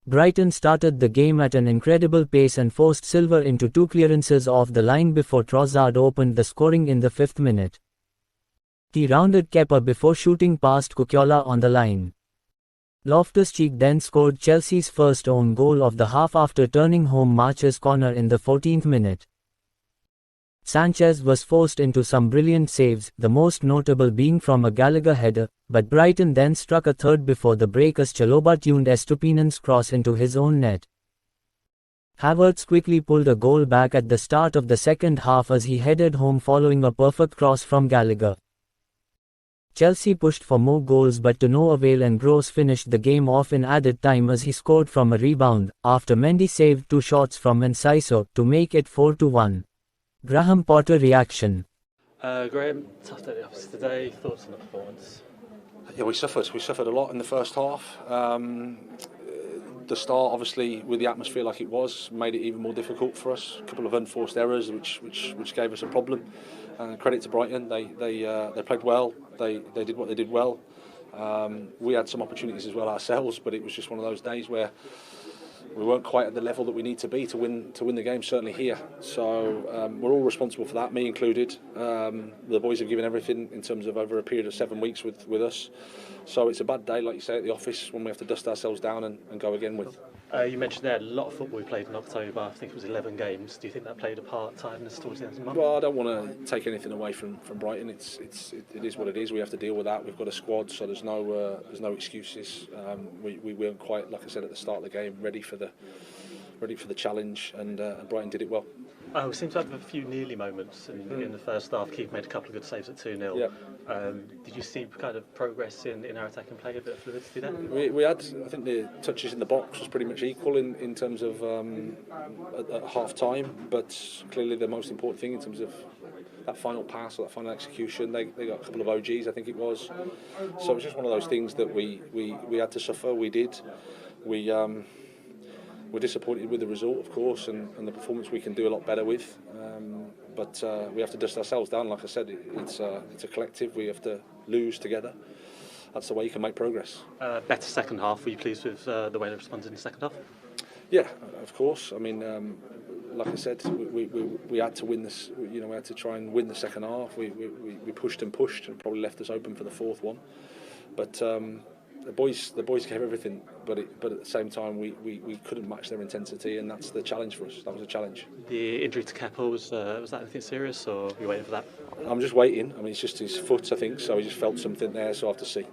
Brighton started the game at an incredible pace and forced Silva into two clearances off the line before Trossard opened the scoring in the 5th minute. He rounded Kepa before shooting past Cucurella on the line. Loftus-Cheek then scored Chelsea's first own goal of the half after turning home March's corner in the 14th minute. Sanchez was forced into some brilliant saves, the most notable being from a Gallagher header, but Brighton then struck a third before the break as Chalobah tuned Estupinan's cross into his own net. Havertz quickly pulled a goal back at the start of the second half as he headed home following a perfect cross from Gallagher. Chelsea pushed for more goals but to no avail, and Gross finished the game off in added time as he scored from a rebound, after Mendy saved two shots from Enciso, to make it 4-1. Graham Potter reaction. Graham, tough day at the office today. Thoughts on the performance? Yeah, we suffered. We suffered a lot in the first half. The start, obviously, with the atmosphere like it was, made it even more difficult for us. A couple of unforced errors, which gave us a problem. Credit to Brighton, they played well. They did what they did well. We had some opportunities as well ourselves, but it was just one of those days where we weren't quite at the level that we need to be to win the game, certainly here. So we're all responsible for that, me included. The boys have given everything in terms of over a period of 7 weeks with us. So it's a bad day, like you say, at the office when we have to dust ourselves down and go again with. You mentioned there a lot of football we played in October. I think it was 11 games. Do you think that played a part tiredness towards the end of the month? Well, I don't want to take anything away from Brighton. It is what it is. We have to deal with that. We've got a squad, so there's no excuses. We weren't quite, like I said at the start of the game, ready for the challenge, and Brighton did it well. We seem to have a few nearly moments in the first half. Keith made a couple of good saves at 2-0. Yep. Did you see kind of progress in our attacking play, a bit of fluidity there? We had, I think the touches in the box was pretty much equal in terms of at half time, but clearly the most important thing in terms of that final pass or that final execution, they got a couple of OGs, I think it was. So it was just one of those things that we had to suffer. We did. We're disappointed with the result, of course, and the performance we can do a lot better with. But we have to dust ourselves down. Like I said, it's a collective. We have to lose together. That's the way you can make progress. Better second half. Were you pleased with the way they responded in the second half? Yeah, of course. I mean, like I said, we had to win this. We had to try and win the second half. We pushed and probably left us open for the fourth one. But the boys gave everything, but at the same time we couldn't match their intensity, and that's the challenge for us. That was a challenge. The injury to Kepa, was that anything serious, or are you waiting for that? I'm just waiting. I mean, it's just his foot, I think, so he just felt something there, so I have to see.